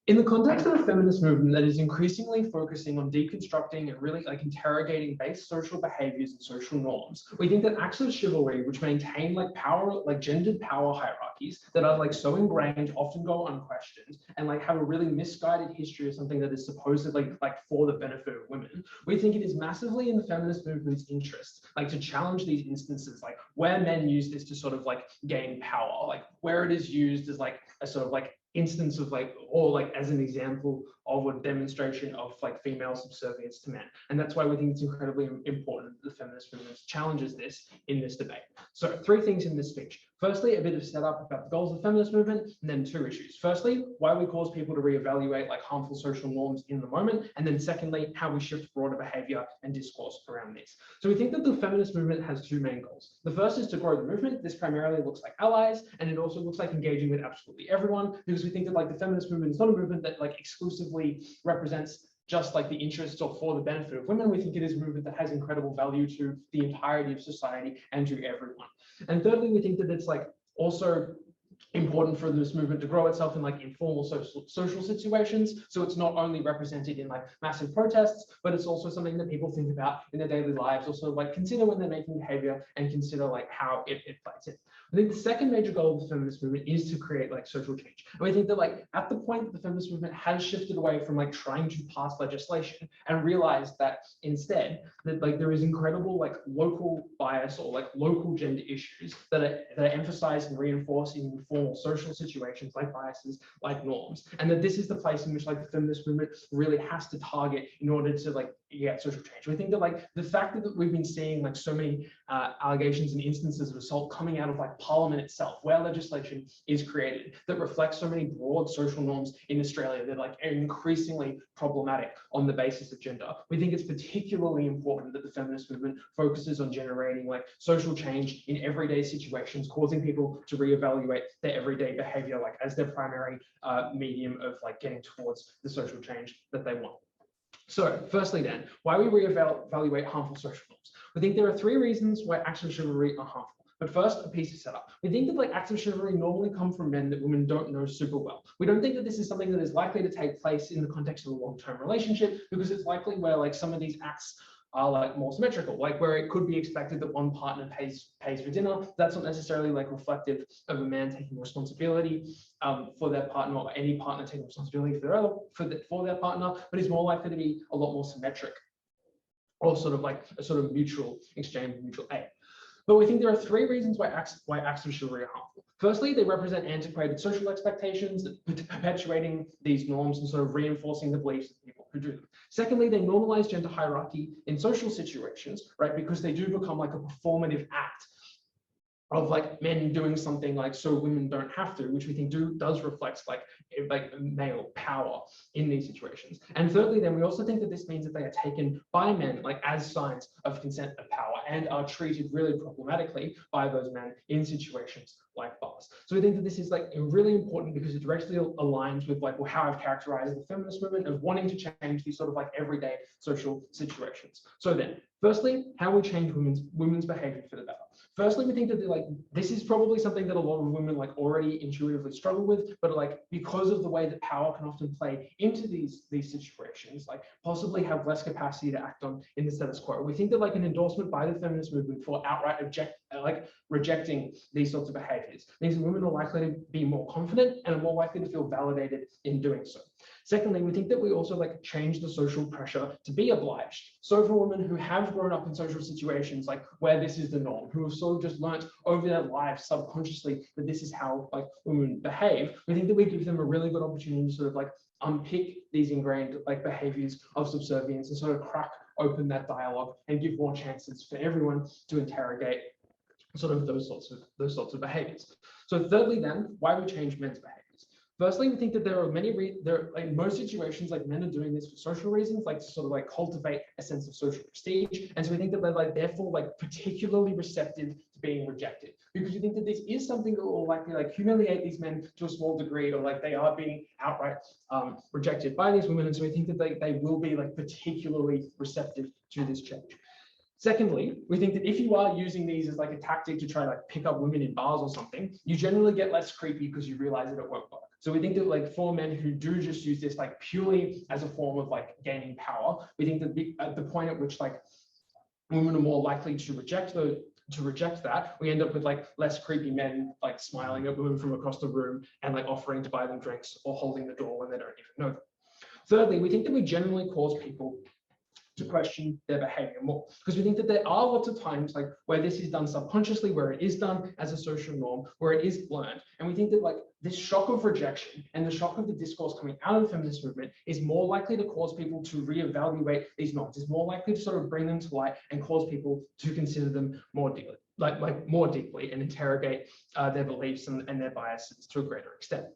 In the context of a feminist movement that is increasingly focusing on deconstructing and really like interrogating base social behaviors and social norms, we think that acts of chivalry, which maintain like power, like gendered power hierarchies that are like so ingrained, often go unquestioned, and like have a really misguided history of something that is supposedly like for the benefit of women, we think it is massively in the feminist movement's interest, like to challenge these instances, like where men use this to sort of like gain power, like where it is used as like a sort of like instance of like, or like as an example of a demonstration of like female subservience to men. And that's why we think it's incredibly important that the feminist movement challenges this in this debate. So 3 things in this speech. Firstly, a bit of setup about the goals of the feminist movement, and then 2 issues. Firstly, why we cause people to reevaluate like harmful social norms in the moment. And then secondly, how we shift broader behavior and discourse around this. So we think that the feminist movement has 2 main goals. The first is to grow the movement. This primarily looks like allies, and it also looks like engaging with absolutely everyone, because we think that like the feminist movement is not a movement that like exclusively represents just like the interests or for the benefit of women. We think it is a movement that has incredible value to the entirety of society and to everyone. And thirdly, we think that it's like also important for this movement to grow itself in like informal social situations. So it's not only represented in like massive protests, but it's also something that people think about in their daily lives, also like consider when they're making behavior and consider like how it plays in. I think the second major goal of the feminist movement is to create like social change. And we think that like at the point that the feminist movement has shifted away from like trying to pass legislation and realized that instead that like there is incredible like local bias or like local gender issues that are emphasized and reinforced in formal social situations like biases, like norms, and that this is the place in which like the feminist movement really has to target in order to like get social change. We think that like the fact that we've been seeing like so many allegations and instances of assault coming out of like Parliament itself, where legislation is created that reflects so many broad social norms in Australia that like are increasingly problematic on the basis of gender. We think it's particularly important that the feminist movement focuses on generating like social change in everyday situations, causing people to reevaluate their everyday behavior like as their primary medium of like getting towards the social change that they want. So firstly then, why we reevaluate harmful social norms. We think there are 3 reasons why acts of chivalry are harmful. But first, a piece of setup. We think that like acts of chivalry normally come from men that women don't know super well. We don't think that this is something that is likely to take place in the context of a long-term relationship, because it's likely where like some of these acts are like more symmetrical, like where it could be expected that one partner pays for dinner. That's not necessarily like reflective of a man taking responsibility for their partner, or any partner taking responsibility for their partner, but is more likely to be a lot more symmetric, or sort of like a sort of mutual exchange, mutual aid. But we think there are 3 reasons why acts of chivalry are harmful. Firstly, they represent antiquated social expectations, perpetuating these norms and sort of reinforcing the beliefs of people who do them. Secondly, they normalize gender hierarchy in social situations, right? Because they do become like a performative act of like men doing something like so women don't have to, which we think does reflect like male power in these situations. And thirdly, then we also think that this means that they are taken by men like as signs of consent of power and are treated really problematically by those men in situations like bars. So we think that this is like really important because it directly aligns with like how I've characterized the feminist movement of wanting to change these sort of like everyday social situations. So then, firstly, how we change women's behavior for the better. Firstly, we think that like this is probably something that a lot of women like already intuitively struggle with, but like because of the way that power can often play into these situations, like possibly have less capacity to act on in the status quo. We think that like an endorsement by the feminist movement for outright rejecting these sorts of behaviors means that women are likely to be more confident and are more likely to feel validated in doing so. Secondly, we think that we also like change the social pressure to be obliged. So for women who have grown up in social situations like where this is the norm, who have sort of just learnt over their lives subconsciously that this is how like women behave, we think that we give them a really good opportunity to sort of like unpick these ingrained like behaviors of subservience and sort of crack open that dialogue and give more chances for everyone to interrogate sort of those sorts of behaviors. So thirdly, then, why we change men's behaviors. Firstly, we think that there are in most situations, like men are doing this for social reasons, like to sort of like cultivate a sense of social prestige. And so we think that they're like therefore like particularly receptive to being rejected, because we think that this is something that will likely like humiliate these men to a small degree, or like they are being outright rejected by these women. And so we think that they will be like particularly receptive to this change. Secondly, we think that if you are using these as like a tactic to try to like pick up women in bars or something, you generally get less creepy because you realize that it won't work. So we think that like for men who do just use this like purely as a form of like gaining power, we think that at the point at which like women are more likely to reject that, we end up with like less creepy men like smiling at women from across the room and like offering to buy them drinks or holding the door when they don't even know them. Thirdly, we think that we generally cause people to question their behavior more, because we think that there are lots of times like where this is done subconsciously, where it is done as a social norm, where it is learned. And we think that like this shock of rejection and the shock of the discourse coming out of the feminist movement is more likely to cause people to reevaluate these norms, is more likely to sort of bring them to light and cause people to consider them more deeply, more deeply, and interrogate their beliefs and their biases to a greater extent.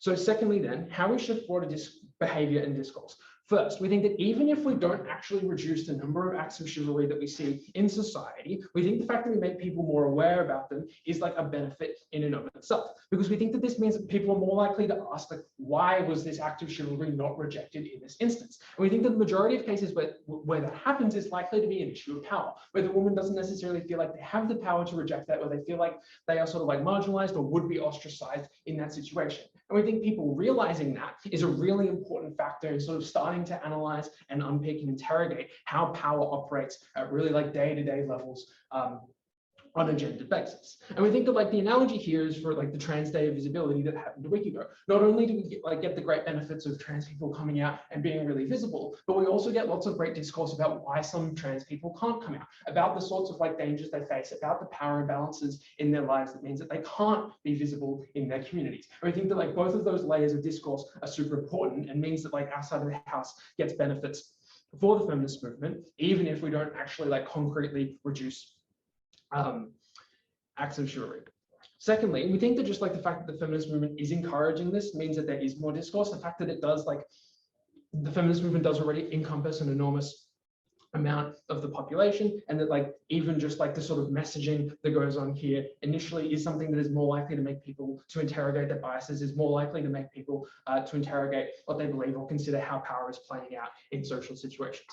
So secondly then, how we shift broader behavior and discourse. First, we think that even if we don't actually reduce the number of acts of chivalry that we see in society, we think the fact that we make people more aware about them is like a benefit in and of itself, because we think that this means that people are more likely to ask, like, why was this act of chivalry not rejected in this instance? And we think that the majority of cases where that happens is likely to be an issue of power, where the woman doesn't necessarily feel like they have the power to reject that, or they feel like they are sort of like marginalized or would be ostracized in that situation. And we think people realizing that is a really important factor in sort of starting to analyze and unpick and interrogate how power operates at really like day-to-day levels on a gendered basis. And we think that like the analogy here is for like the Trans Day of Visibility that happened a week ago. Not only do we get the great benefits of trans people coming out and being really visible, but we also get lots of great discourse about why some trans people can't come out, about the sorts of like dangers they face, about the power imbalances in their lives that means that they can't be visible in their communities. And we think that like both of those layers of discourse are super important and means that like our side of the house gets benefits for the feminist movement, even if we don't actually like concretely reduce acts of chivalry. Secondly, we think that just like the fact that the feminist movement is encouraging this means that there is more discourse. The fact that it does, like the feminist movement does already encompass an enormous amount of the population, and that like even just like the sort of messaging that goes on here initially is something that is more likely to make people to interrogate their biases, is more likely to make people to interrogate what they believe or consider how power is playing out in social situations.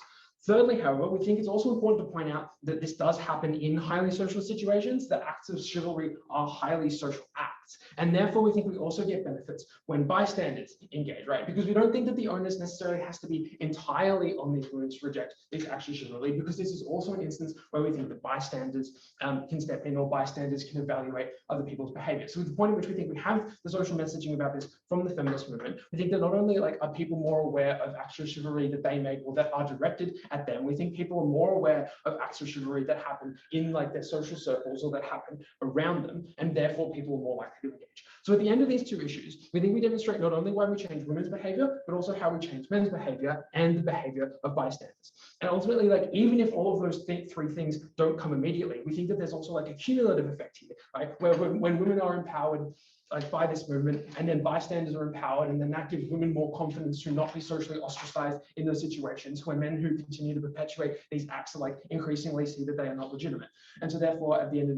Thirdly, however, we think it's also important to point out that this does happen in highly social situations, that acts of chivalry are highly social acts. And therefore, we think we also get benefits when bystanders engage, right? Because we don't think that the onus necessarily has to be entirely on these women to reject these acts of chivalry, because this is also an instance where we think that bystanders can step in, or bystanders can evaluate other people's behavior. So at the point at which we think we have the social messaging about this from the feminist movement, we think that not only like are people more aware of acts of chivalry that they make or that are directed at them, we think people are more aware of acts of chivalry that happen in like their social circles or that happen around them, and therefore people are more likely to engage. So at the end of these two issues, we think we demonstrate not only why we change women's behavior, but also how we change men's behavior and the behavior of bystanders. And ultimately, like even if all of those three things don't come immediately, we think that there's also like a cumulative effect here, right? Where when women are empowered like by this movement, and then bystanders are empowered, and then that gives women more confidence to not be socially ostracized in those situations, where men who continue to perpetuate these acts are like increasingly see that they are not legitimate. And so therefore, at the end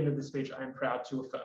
of this speech, I am proud to affirm.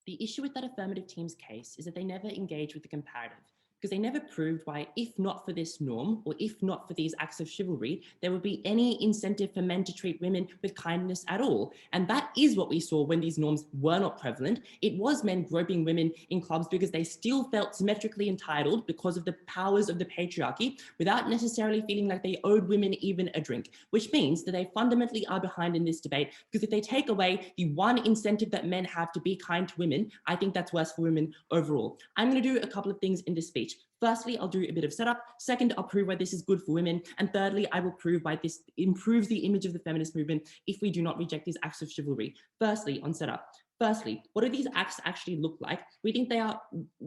The issue with that affirmative team's case is that they never engage with the comparative, because they never proved why, if not for this norm, or if not for these acts of chivalry, there would be any incentive for men to treat women with kindness at all. And that is what we saw when these norms were not prevalent. It was men groping women in clubs because they still felt symmetrically entitled because of the powers of the patriarchy, without necessarily feeling like they owed women even a drink, which means that they fundamentally are behind in this debate, because if they take away the one incentive that men have to be kind to women, I think that's worse for women overall. I'm going to do a couple of things in this speech. Firstly, I'll do a bit of setup. Second, I'll prove why this is good for women. And thirdly, I will prove why this improves the image of the feminist movement if we do not reject these acts of chivalry. Firstly, on setup. Firstly, what do these acts actually look like? We think they are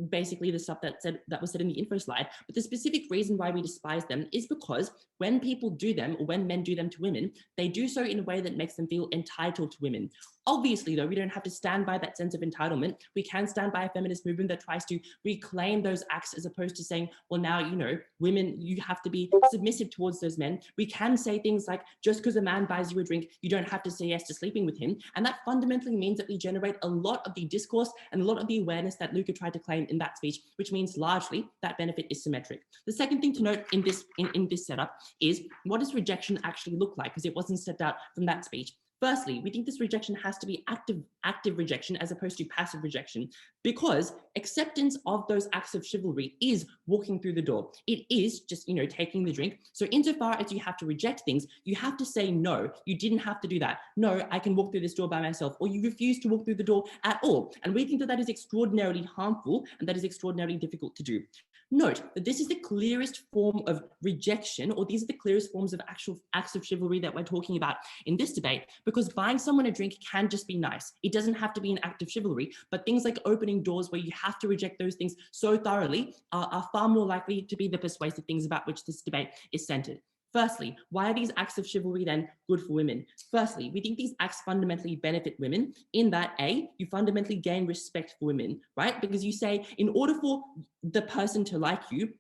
basically the stuff that was said in the info slide, but the specific reason why we despise them is because when people do them, or when men do them to women, they do so in a way that makes them feel entitled to women. Obviously, though, we don't have to stand by that sense of entitlement. We can stand by a feminist movement that tries to reclaim those acts, as opposed to saying, well, now, you know, women, you have to be submissive towards those men. We can say things like, just because a man buys you a drink, you don't have to say yes to sleeping with him. And that fundamentally means that we generate a lot of the discourse and a lot of the awareness that Luca tried to claim in that speech, which means largely that benefit is symmetric. The second thing to note in this setup is, what does rejection actually look like? Because it wasn't set out from that speech. Firstly, we think this rejection has to be active rejection as opposed to passive rejection, because acceptance of those acts of chivalry is walking through the door. It is just, taking the drink. So insofar as you have to reject things, you have to say, no, you didn't have to do that. No, I can walk through this door by myself, or you refuse to walk through the door at all. And we think that that is extraordinarily harmful and that is extraordinarily difficult to do. Note that this is the clearest form of rejection, or these are the clearest forms of actual acts of chivalry that we're talking about in this debate, because buying someone a drink can just be nice. It doesn't have to be an act of chivalry, but things like opening doors where you have to reject those things so thoroughly are far more likely to be the persuasive things about which this debate is centered. Firstly, why are these acts of chivalry then good for women? Firstly, we think these acts fundamentally benefit women in that A, you fundamentally gain respect for women, right? Because you say, in order for the person to like you,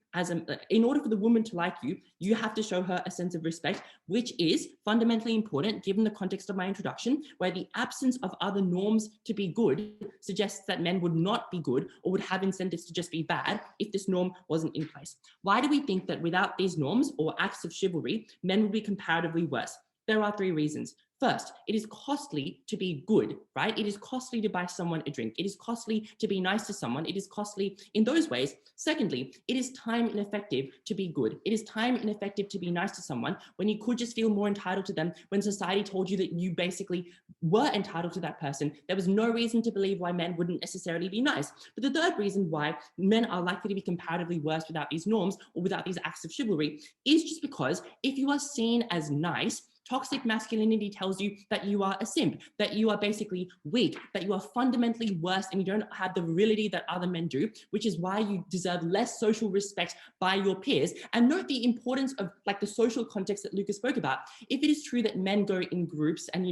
in order for the woman to like you, you have to show her a sense of respect, which is fundamentally important given the context of my introduction, where the absence of other norms to be good suggests that men would not be good or would have incentives to just be bad if this norm wasn't in place. Why do we think that without these norms or acts of chivalry, men would be comparatively worse? There are 3 reasons. First, it is costly to be good, right? It is costly to buy someone a drink. It is costly to be nice to someone. It is costly in those ways. Secondly, it is time ineffective to be good. It is time ineffective to be nice to someone when you could just feel more entitled to them when society told you that you basically were entitled to that person. There was no reason to believe why men wouldn't necessarily be nice. But the third reason why men are likely to be comparatively worse without these norms or without these acts of chivalry is just because if you are seen as nice, toxic masculinity tells you that you are a simp, that you are basically weak, that you are fundamentally worse and you don't have the virility that other men do, which is why you deserve less social respect by your peers. And note the importance of like the social context that Luca spoke about. If it is true that men go in groups and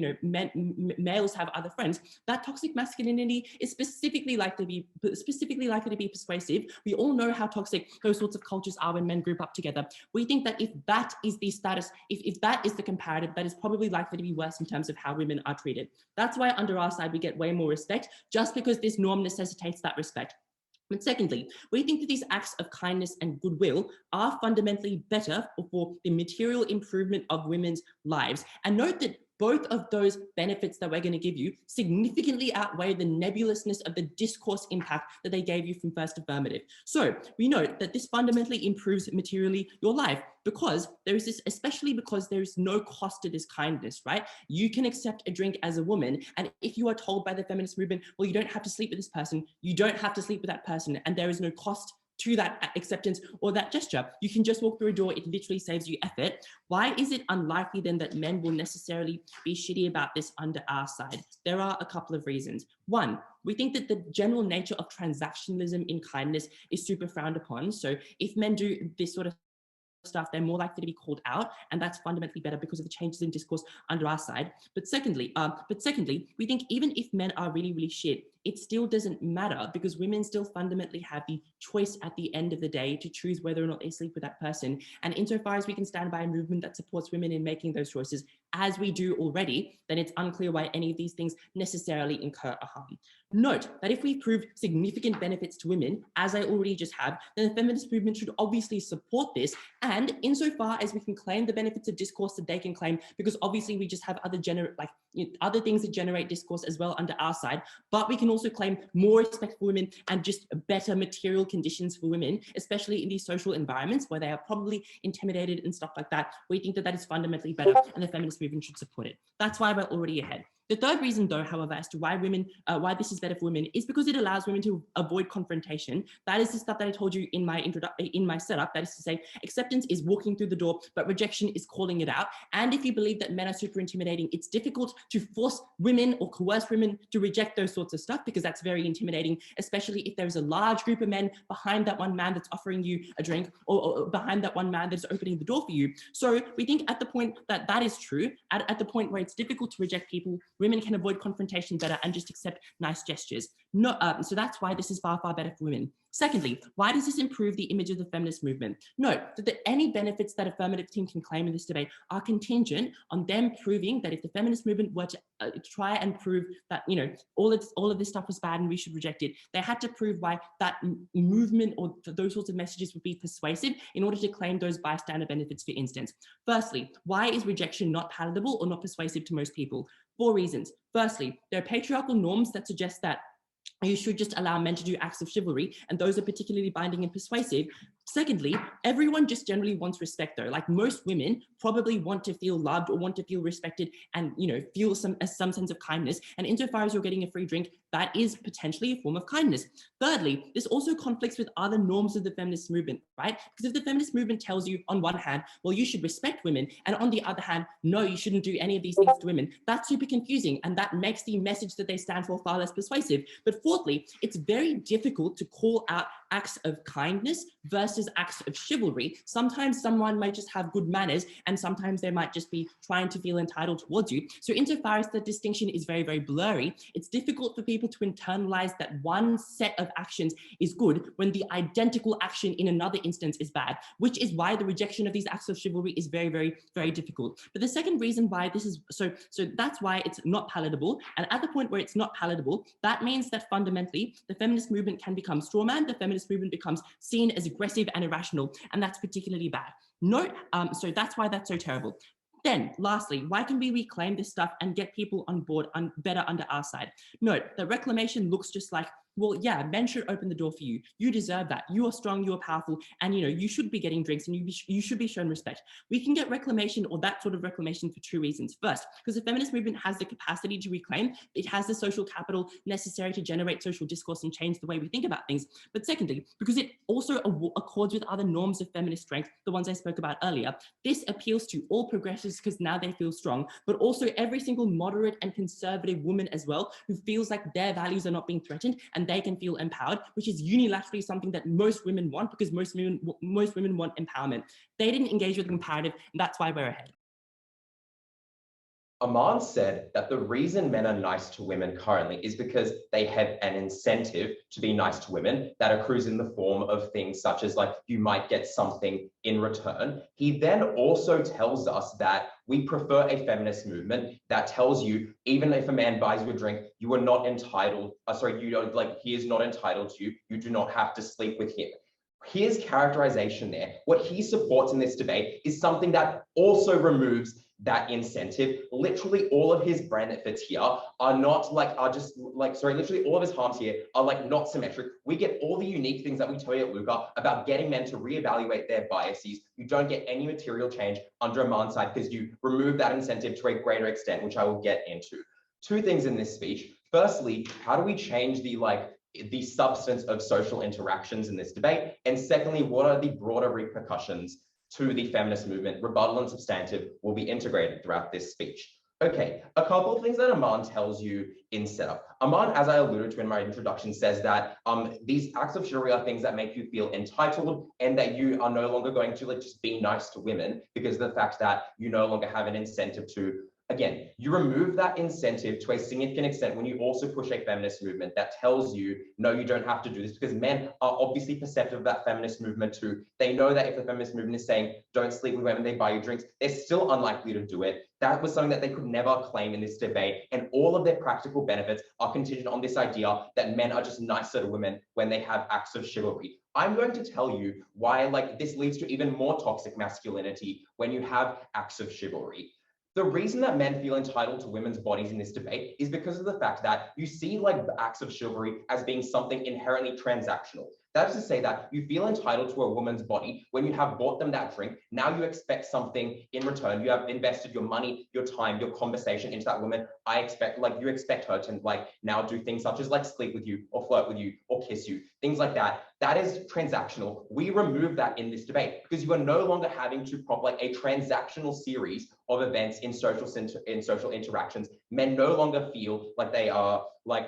males have other friends, that toxic masculinity is specifically likely to be persuasive. We all know how toxic those sorts of cultures are when men group up together. We think that if that is the status, if that is the comparative, that is probably likely to be worse in terms of how women are treated. That's why under our side, we get way more respect just because this norm necessitates that respect. But secondly, we think that these acts of kindness and goodwill are fundamentally better for the material improvement of women's lives. And note that both of those benefits that we're going to give you significantly outweigh the nebulousness of the discourse impact that they gave you from first affirmative. So we note that this fundamentally improves materially your life because there is this, especially because there is no cost to this kindness, right? You can accept a drink as a woman. And if you are told by the feminist movement, well, you don't have to sleep with this person, you don't have to sleep with that person, and there is no cost to that acceptance or that gesture, you can just walk through a door. It literally saves you effort. Why is it unlikely then that men will necessarily be shitty about this under our side? There are a couple of reasons. One, we think that the general nature of transactionalism in kindness is super frowned upon. So if men do this sort of stuff, they're more likely to be called out, and that's fundamentally better because of the changes in discourse under our side. But secondly, we think even if men are really, really shit, it still doesn't matter because women still fundamentally have the choice at the end of the day to choose whether or not they sleep with that person. And insofar as we can stand by a movement that supports women in making those choices, as we do already, then it's unclear why any of these things necessarily incur a harm. Note that if we prove significant benefits to women, as I already just have, then the feminist movement should obviously support this. And insofar as we can claim the benefits of discourse that they can claim, because obviously we just have other things that generate discourse as well under our side, but we can also claim more respect for women and just better material conditions for women, especially in these social environments where they are probably intimidated and stuff like that. We think that that is fundamentally better and the feminist movement should support it. That's why we're already ahead. The third reason, though, however, as to why this is better for women is because it allows women to avoid confrontation. That is the stuff that I told you in my setup. That is to say, acceptance is walking through the door, but rejection is calling it out. And if you believe that men are super intimidating, it's difficult to force women or coerce women to reject those sorts of stuff because that's very intimidating, especially if there's a large group of men behind that one man that's offering you a drink or behind that one man that's opening the door for you. So we think at the point that that is true, at the point where it's difficult to reject people, women can avoid confrontation better and just accept nice gestures. So that's why this is far, far better for women. Secondly, why does this improve the image of the feminist movement? Note that any benefits that affirmative team can claim in this debate are contingent on them proving that if the feminist movement were to try and prove that, all of this stuff was bad and we should reject it, they had to prove why that movement or those sorts of messages would be persuasive in order to claim those bystander benefits, for instance. Firstly, why is rejection not palatable or not persuasive to most people? 4 reasons. Firstly, there are patriarchal norms that suggest that you should just allow men to do acts of chivalry, and those are particularly binding and persuasive. Secondly, everyone just generally wants respect though. Like most women probably want to feel loved or want to feel respected and, you know, feel some sense of kindness. And insofar as you're getting a free drink, that is potentially a form of kindness. Thirdly, this also conflicts with other norms of the feminist movement, right? Because if the feminist movement tells you on one hand, well, you should respect women, and on the other hand, no, you shouldn't do any of these things to women, that's super confusing. And that makes the message that they stand for far less persuasive. But fourthly, it's very difficult to call out acts of kindness versus acts of chivalry. Sometimes someone might just have good manners, and sometimes they might just be trying to feel entitled towards you. So insofar as the distinction is very, very blurry, it's difficult for people to internalize that one set of actions is good when the identical action in another instance is bad, which is why the rejection of these acts of chivalry is very, very, very difficult. But the second reason why this is so that's why it's not palatable. And at the point where it's not palatable, that means that fundamentally the feminist movement can become strawman, the feminist movement becomes seen as aggressive and irrational, and that's particularly bad. Note, so that's why that's so terrible. Then, lastly, why can we reclaim this stuff and get people on board better under our side? Note that reclamation looks just like, well, yeah, men should open the door for you. You deserve that. You are strong, you are powerful, and you know you should be getting drinks, and you should be shown respect. We can get reclamation, or that sort of reclamation, for two reasons. First, because the feminist movement has the capacity to reclaim. It has the social capital necessary to generate social discourse and change the way we think about things. But secondly, because it also accords with other norms of feminist strength, the ones I spoke about earlier. This appeals to all progressives because now they feel strong, but also every single moderate and conservative woman as well, who feels like their values are not being threatened and they can feel empowered, which is unilaterally something that most women want, because most women want empowerment. They didn't engage with the comparative, and that's why we're ahead. Aman said that the reason men are nice to women currently is because they have an incentive to be nice to women that accrues in the form of things such as, like, you might get something in return. He then also tells us that we prefer a feminist movement that tells you, even if a man buys you a drink, you are not entitled, he is not entitled to you. You do not have to sleep with him. His characterization there, what he supports in this debate, is something that also removes that incentive. Literally all of his benefits here are not literally all of his harms here are like not symmetric. We get all the unique things that we tell you at Luca about getting men to reevaluate their biases. You don't get any material change under Aman's side because you remove that incentive to a greater extent, which I will get into. Two things in this speech. Firstly, how do we change the substance of social interactions in this debate? And secondly, what are the broader repercussions to the feminist movement? Rebuttal and substantive will be integrated throughout this speech. Okay, a couple of things that Aman tells you in setup. Aman, as I alluded to in my introduction, says that these acts of chivalry are things that make you feel entitled, and that you are no longer going to just be nice to women because of the fact that you no longer have an incentive to. Again, you remove that incentive to a significant extent when you also push a feminist movement that tells you, no, you don't have to do this, because men are obviously perceptive of that feminist movement too. They know that if the feminist movement is saying, don't sleep with women, they buy you drinks, they're still unlikely to do it. That was something that they could never claim in this debate. And all of their practical benefits are contingent on this idea that men are just nicer to women when they have acts of chivalry. I'm going to tell you why this leads to even more toxic masculinity when you have acts of chivalry. The reason that men feel entitled to women's bodies in this debate is because of the fact that you see the acts of chivalry as being something inherently transactional. That is to say that you feel entitled to a woman's body when you have bought them that drink. Now you expect something in return. You have invested your money, your time, your conversation into that woman. You expect her to now do things such as sleep with you or flirt with you or kiss you, things like that. That is transactional. We remove that in this debate because you are no longer having to prop a transactional series of events in social interactions. Men no longer feel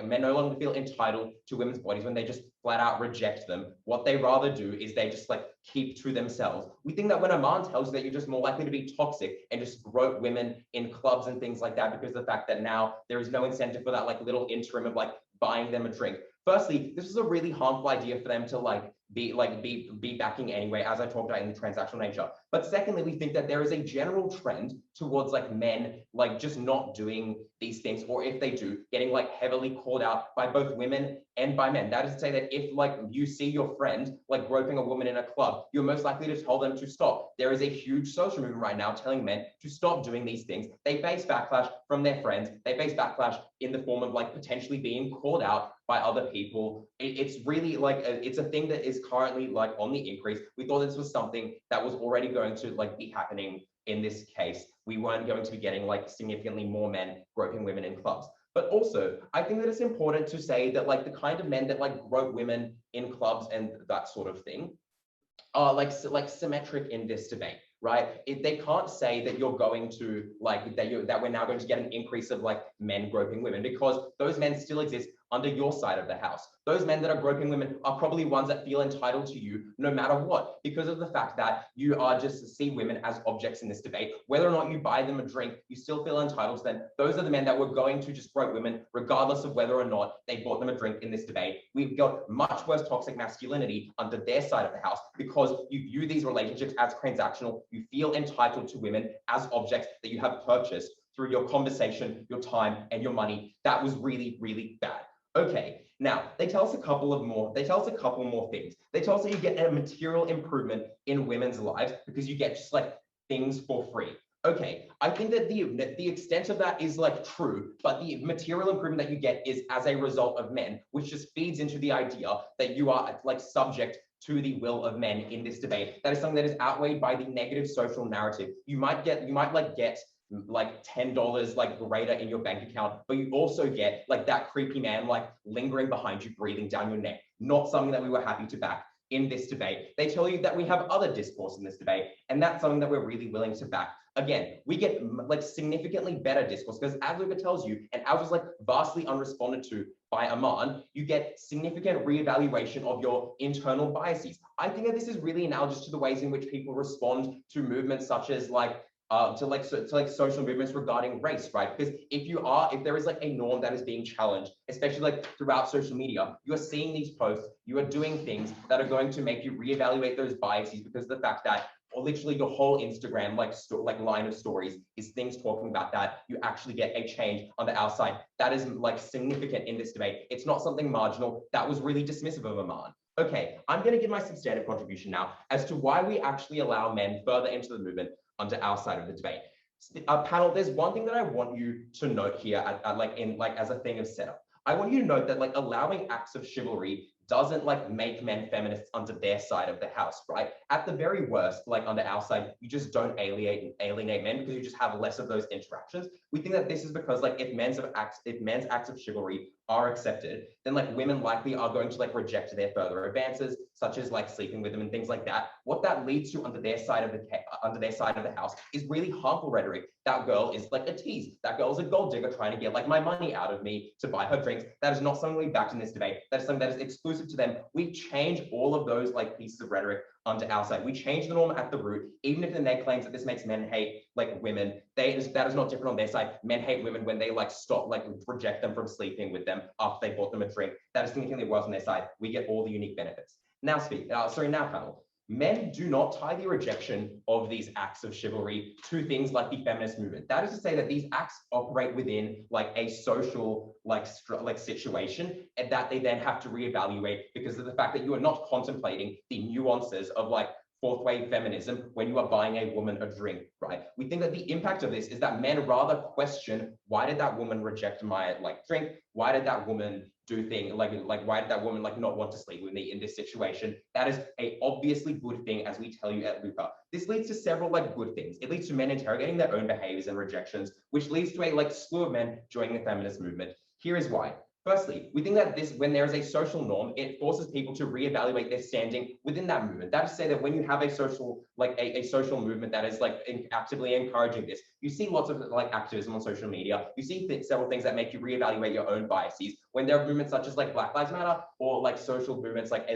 men no longer feel entitled to women's bodies when they just flat out reject them. What they rather do is they just keep to themselves. We think that when Aman tells you that you're just more likely to be toxic and just grope women in clubs and things like that because of the fact that now there is no incentive for that little interim of buying them a drink. Firstly, this is a really harmful idea for them to be backing anyway, as I talked about in the transactional nature. But secondly, we think that there is a general trend towards men just not doing these things, or if they do, getting heavily called out by both women and by men. That is to say that if you see your friend groping a woman in a club, you're most likely to tell them to stop. There is a huge social movement right now telling men to stop doing these things. They face backlash from their friends. They face backlash in the form of potentially being called out by other people. It's really like, it's a thing that is currently like on the increase. We thought this was something that was already going to like be happening in this case. We weren't going to be getting like significantly more men groping women in clubs. But also, I think that it's important to say that like the kind of men that like grope women in clubs and that sort of thing are like symmetric in this debate, right? They can't say that you're going to like that we're now going to get an increase of like men groping women, because those men still exist under your side of the house. Those men that are groping women are probably ones that feel entitled to you no matter what, because of the fact that you are just see women as objects in this debate. Whether or not you buy them a drink, you still feel entitled to them. Those are the men that were going to just grope women regardless of whether or not they bought them a drink in this debate. We've got much worse toxic masculinity under their side of the house because you view these relationships as transactional. You feel entitled to women as objects that you have purchased through your conversation, your time, and your money. That was really, really bad. Okay, now they tell us a couple more things. They tell us that you get a material improvement in women's lives because you get just like things for free. Okay, I think that the extent of that is like true, but the material improvement that you get is as a result of men, which just feeds into the idea that you are like subject to the will of men in this debate. That is something that is outweighed by the negative social narrative. You might get like $10 like greater in your bank account, but you also get like that creepy man like lingering behind you, breathing down your neck. Not something that we were happy to back in this debate. They tell you that we have other discourse in this debate, and that's something that we're really willing to back. Again, we get like significantly better discourse because, as Luca tells you, and as was like vastly unresponded to by Aman, you get significant reevaluation of your internal biases. I think that this is really analogous to the ways in which people respond to movements such as like social movements regarding race, right? Because if there is like a norm that is being challenged, especially like throughout social media, you are seeing these posts, you are doing things that are going to make you reevaluate those biases because of the fact that literally your whole Instagram like line of stories is things talking about that. You actually get a change on the outside. That is like significant in this debate. It's not something marginal. That was really dismissive of Aman. Okay, I'm going to give my substantive contribution now as to why we actually allow men further into the movement onto our side of the debate. Panel, there's one thing that I want you to note here as a thing of setup. I want you to note that like allowing acts of chivalry doesn't like make men feminists under their side of the house, right? At the very worst, like under our side, you just don't alienate men because you just have less of those interactions. We think that this is because like if men's acts of chivalry are accepted, then like women likely are going to like reject their further advances, such as like sleeping with them and things like that. What that leads to under their side of the house is really harmful rhetoric. That girl is like a tease. That girl is a gold digger trying to get like my money out of me to buy her drinks. That is not something we backed in this debate. That is something that is exclusive to them. We change all of those like pieces of rhetoric onto our side. We change the norm at the root, even if the net claims that this makes men hate like women. That is not different on their side. Men hate women when they like stop, like reject them from sleeping with them after they bought them a drink. That is significantly worse on their side. We get all the unique benefits. Now panel. Men do not tie the rejection of these acts of chivalry to things like the feminist movement. That is to say that these acts operate within like a social like situation, and that they then have to reevaluate because of the fact that you are not contemplating the nuances of like fourth wave feminism when you are buying a woman a drink, right? We think that the impact of this is that men rather question, why did that woman reject my like drink? Why did that woman do things like why did that woman like not want to sleep with me in this situation? That is a obviously good thing, as we tell you at Luca. This leads to several like good things. It leads to men interrogating their own behaviors and rejections, which leads to a like slew of men joining the feminist movement. Here is why. Firstly, we think that when there is a social norm, it forces people to reevaluate their standing within that movement. That is to say that when you have a social movement that is like actively encouraging this, you see lots of like activism on social media. You see several things that make you reevaluate your own biases. When there are movements such as like Black Lives Matter or like social movements like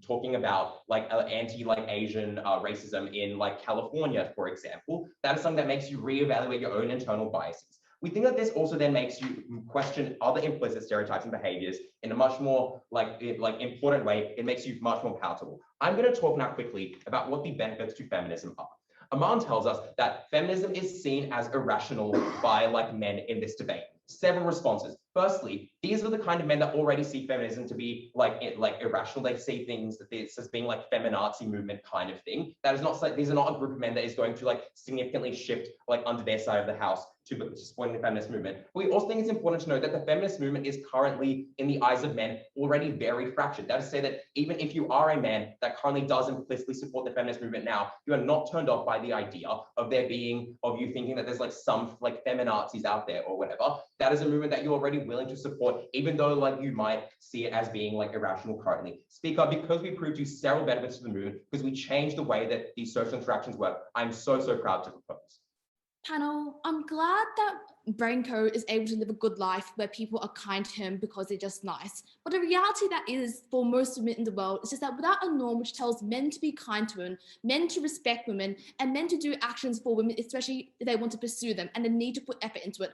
talking about like anti-Asian racism in like California, for example, that is something that makes you reevaluate your own internal biases. We think that this also then makes you question other implicit stereotypes and behaviors in a much more important way. It makes you much more palatable. I'm going to talk now quickly about what the benefits to feminism are. Aman tells us that feminism is seen as irrational by like men in this debate. Several responses. Firstly, these are the kind of men that already see feminism to be like irrational. They see things that this as being like feminazi movement kind of thing. That is not like, these are not a group of men that is going to like significantly shift like under their side of the house to supporting the feminist movement. But we also think it's important to note that the feminist movement is currently, in the eyes of men, already very fractured. That is to say that even if you are a man that currently does implicitly support the feminist movement now, you are not turned off by the idea of you thinking that there's like some like feminazis out there or whatever. That is a movement that you're already willing to support, even though like you might see it as being like irrational currently. Speaker, because we proved you several benefits to the movement, because we changed the way that these social interactions work, I'm so proud to propose. Panel, I'm glad that Brainco is able to live a good life where people are kind to him because they're just nice. But the reality that is for most women in the world is just that without a norm which tells men to be kind to women, men to respect women, and men to do actions for women, especially if they want to pursue them and the need to put effort into it,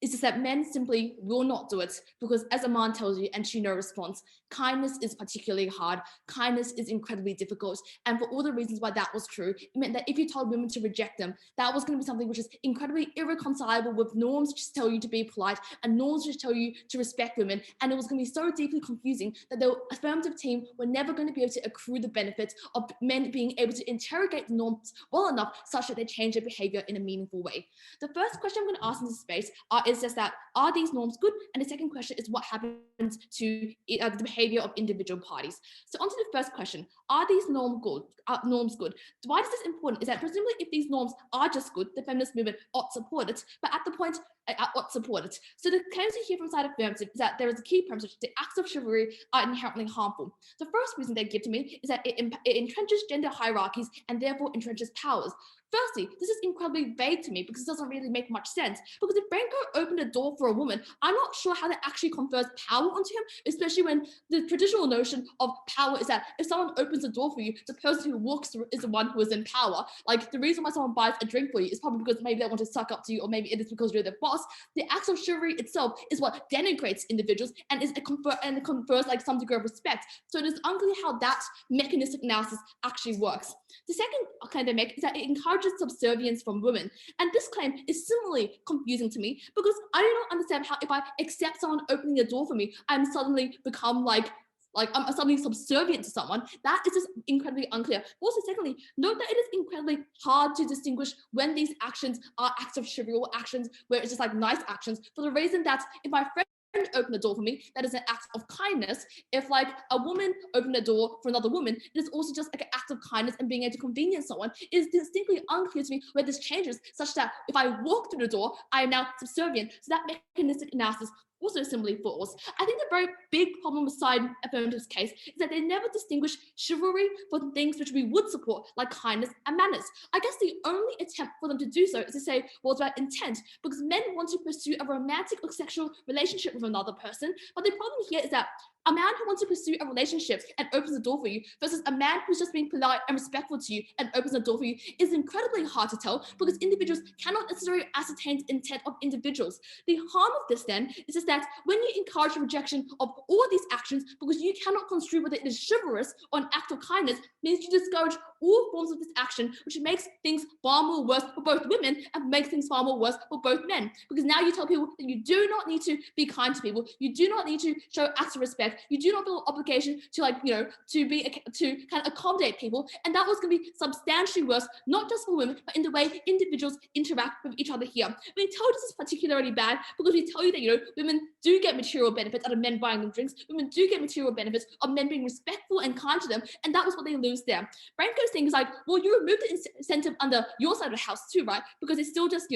it's just that men simply will not do it because, as Aman tells you, and she no response, kindness is particularly hard. Kindness is incredibly difficult. And for all the reasons why that was true, it meant that if you told women to reject them, that was going to be something which is incredibly irreconcilable with norms which tell you to be polite and norms which tell you to respect women. And it was going to be so deeply confusing that the affirmative team were never going to be able to accrue the benefits of men being able to interrogate the norms well enough such that they change their behavior in a meaningful way. The first question I'm going to ask in this space is just that, are these norms good? And the second question is what happens to the behavior of individual parties. So onto the first question, are these norms good? Why is this important? Is that presumably if these norms are just good, the feminist movement ought to support it, but at the point, ought to support it. So the claims we hear from side of affirmative is that there is a key premise which the acts of chivalry are inherently harmful. The first reason they give to me is that it entrenches gender hierarchies and therefore entrenches powers. Firstly, this is incredibly vague to me because it doesn't really make much sense. Because if Brainco opened a door for a woman, I'm not sure how that actually confers power onto him, especially when the traditional notion of power is that if someone opens a door for you, the person who walks through is the one who is in power. Like the reason why someone buys a drink for you is probably because maybe they want to suck up to you, or maybe it is because you're their boss. The act of chivalry itself is what denigrates individuals and it confers like some degree of respect. So it is unclear how that mechanistic analysis actually works. The second claim they make is that it encourages subservience from women. And this claim is similarly confusing to me because I do not understand how if I accept someone opening the door for me, I'm suddenly become like I'm suddenly subservient to someone. That is just incredibly unclear. Also, secondly, note that it is incredibly hard to distinguish when these actions are acts of chivalry or actions where it's just like nice actions, for the reason that if my friend open the door for me, that is an act of kindness. If like a woman opened a door for another woman, it is also just like an act of kindness and being able to convenience someone. It is distinctly unclear to me where this changes, such that if I walk through the door, I am now subservient. So that mechanistic analysis also similarly falls. I think the very big problem with side affirmative's case is that they never distinguish chivalry from things which we would support, like kindness and manners. I guess the only attempt for them to do so is to say, well, it's about intent, because men want to pursue a romantic or sexual relationship with another person. But the problem here is that a man who wants to pursue a relationship and opens the door for you versus a man who's just being polite and respectful to you and opens the door for you is incredibly hard to tell, because individuals cannot necessarily ascertain the intent of individuals. The harm of this then is just that when you encourage the rejection of all these actions because you cannot construe whether it is chivalrous or an act of kindness, means you discourage all forms of this action, which makes things far more worse for both women and makes things far more worse for both men. Because now you tell people that you do not need to be kind to people, you do not need to show acts of respect, you do not feel an obligation to to kind of accommodate people, and that was going to be substantially worse, not just for women, but in the way individuals interact with each other here. We tell this is particularly bad because we tell you that women do get material benefits out of men buying them drinks, women do get material benefits of men being respectful and kind to them, and that was what they lose there. Branko's thing is like, well, you remove the incentive under your side of the house too, right? Because it's still just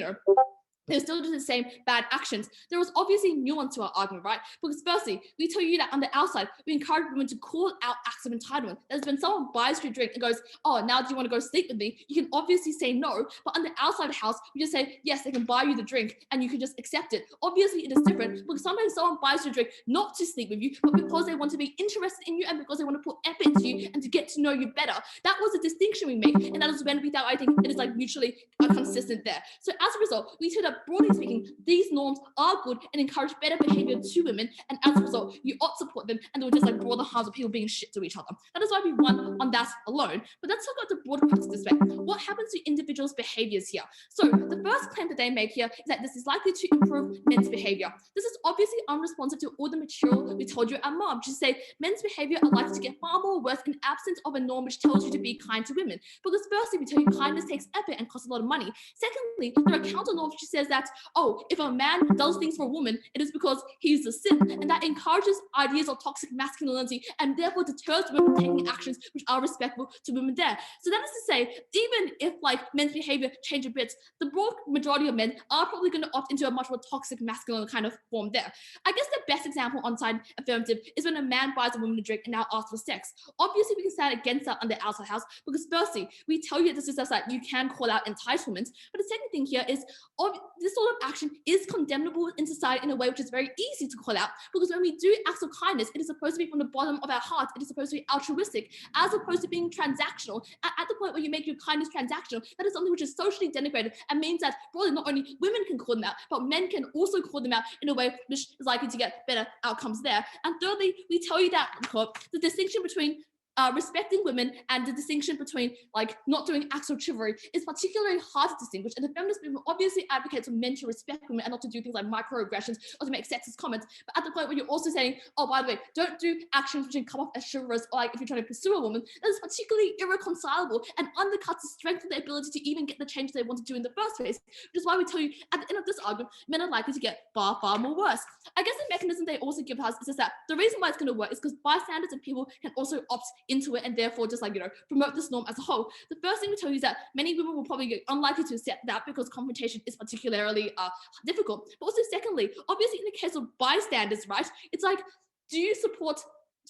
they're still doing the same bad actions. There was obviously nuance to our argument, right? Because firstly, we tell you that on the outside, we encourage women to call out acts of entitlement. There's when someone buys you a drink and goes, oh, now do you want to go sleep with me? You can obviously say no, but on the outside of the house, we just say, yes, they can buy you the drink and you can just accept it. Obviously, it is different because sometimes someone buys you a drink not to sleep with you, but because they want to be interested in you and because they want to put effort into you and to get to know you better. That was a distinction we make, and that is when we thought, I think it is like mutually consistent there. So as a result, we said that that broadly speaking, these norms are good and encourage better behavior to women, and as a result, you ought to support them, and they will just like broaden the harms of people being shit to each other. That is why we won on that alone. But let's talk about the broader practice this way. What happens to individuals' behaviors here? So the first claim that they make here is that this is likely to improve men's behavior. This is obviously unresponsive to all the material we told you at Mom, which is say men's behavior are likely to get far more worse in absence of a norm which tells you to be kind to women. Because firstly, we tell you kindness takes effort and costs a lot of money. Secondly, there are counter norms which says that, oh, if a man does things for a woman, it is because he's a simp, and that encourages ideas of toxic masculinity and therefore deters women from taking actions which are respectful to women there. So that is to say, even if like men's behavior change a bit, the broad majority of men are probably going to opt into a much more toxic masculine kind of form there. I guess the best example on side affirmative is when a man buys a woman a drink and now asks for sex. Obviously, we can stand against that on the outside house because firstly, we tell you this is just that you can call out entitlement, but the second thing here is this sort of action is condemnable in society in a way which is very easy to call out, because when we do acts of kindness, it is supposed to be from the bottom of our heart. It is supposed to be altruistic, as opposed to being transactional. At the point where you make your kindness transactional, that is something which is socially denigrated and means that broadly not only women can call them out, but men can also call them out in a way which is likely to get better outcomes there. And thirdly, we tell you that the distinction between respecting women and the distinction between like not doing acts of chivalry is particularly hard to distinguish, and the feminist movement obviously advocates for men to respect women and not to do things like microaggressions or to make sexist comments, but at the point where you're also saying, oh, by the way, don't do actions which can come off as chivalrous, or like if you're trying to pursue a woman, that is particularly irreconcilable and undercuts the strength of their ability to even get the change they want to do in the first place, which is why we tell you at the end of this argument, men are likely to get far, far more worse. I guess the mechanism they also give us is just that the reason why it's going to work is because bystanders and people can also opt into it and therefore just like, promote this norm as a whole. The first thing we tell you is that many women will probably get unlikely to accept that because confrontation is particularly difficult. But also secondly, obviously in the case of bystanders, right, it's like, do you support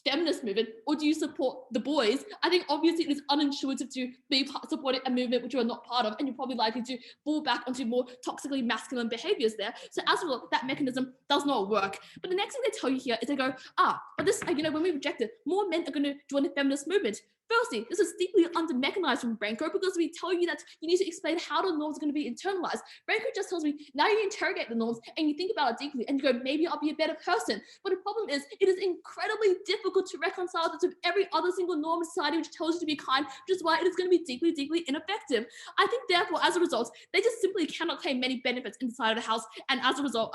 feminist movement or do you support the boys? I think obviously it is unintuitive to be supporting a movement which you are not part of, and you're probably likely to fall back onto more toxically masculine behaviors there. So as a result, that mechanism does not work. But the next thing they tell you here is they go, but this, when we reject it, more men are going to join the feminist movement. Firstly, this is deeply under-mechanized from Branko because we tell you that you need to explain how the norms are going to be internalized. Branko just tells me, now you interrogate the norms and you think about it deeply and you go, maybe I'll be a better person. But the problem is, it is incredibly difficult to reconcile this with every other single norm in society which tells you to be kind, which is why it is going to be deeply, deeply ineffective. I think therefore, as a result, they just simply cannot claim many benefits inside of the house, and as a result,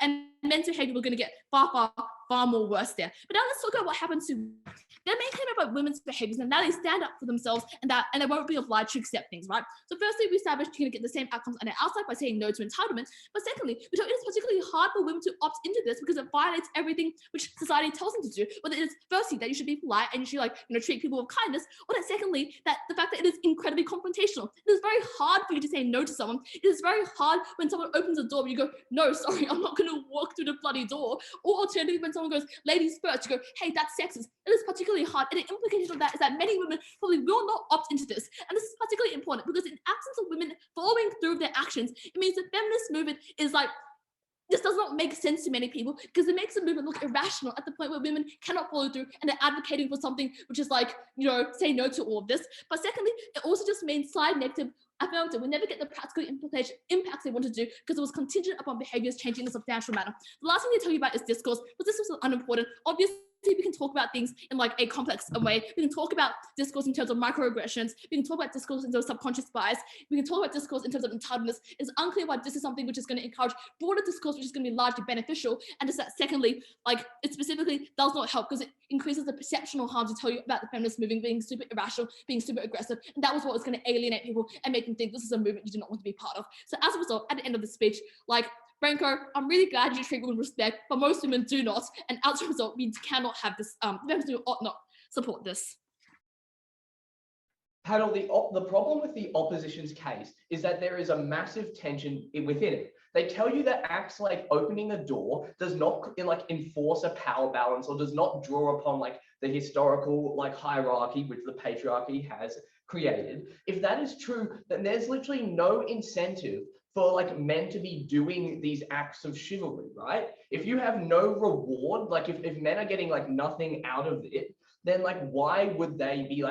and men's behavior are going to get far, far more worse there. But now let's talk about what happens to their main claim about women's behaviors, and now they stand up for themselves and they won't be obliged to accept things, right? So firstly, we established you're going to get the same outcomes on the outside by saying no to entitlement. But secondly, we know it is particularly hard for women to opt into this because it violates everything which society tells them to do. Whether it is firstly that you should be polite and you should treat people with kindness, or that secondly, that the fact that it is incredibly confrontational. It is very hard for you to say no to someone. It is very hard when someone opens a door and you go, no, sorry, I'm not going to walk through the bloody door. Or alternatively, when someone goes, ladies first, you go, hey, that's sexist. It is particularly hard. And the implication of that is that many women probably will not opt into this. And this is particularly important because in absence of women following through with their actions, it means the feminist movement is like, this does not make sense to many people because it makes the movement look irrational at the point where women cannot follow through and they're advocating for something which is like, say no to all of this. But secondly, it also just means side negative affirmative. We never get the practical impacts they want to do because it was contingent upon behaviors changing in a substantial manner. The last thing they tell you about is discourse, but this was unimportant. Obviously, we can talk about things in like a complex way. We can talk about discourse in terms of microaggressions. We can talk about discourse in terms of subconscious bias. We can talk about discourse in terms of entitlement. It's unclear why this is something which is going to encourage broader discourse, which is going to be largely beneficial. And just that secondly, like it specifically does not help because it increases the perceptual harm to tell you about the feminist movement being super irrational, being super aggressive. And that was what was going to alienate people and make them think this is a movement you do not want to be part of. So as a result, at the end of the speech, like, Branko, I'm really glad you treat women with respect, but most women do not. And as a result, we cannot have this, feminists ought not support this. Panel, the problem with the opposition's case is that there is a massive tension within it. They tell you that acts like opening a door does not enforce a power balance or does not draw upon the historical hierarchy which the patriarchy has created. If that is true, then there's literally no incentive for men to be doing these acts of chivalry, right? If you have no reward, if men are getting nothing out of it, then why would they be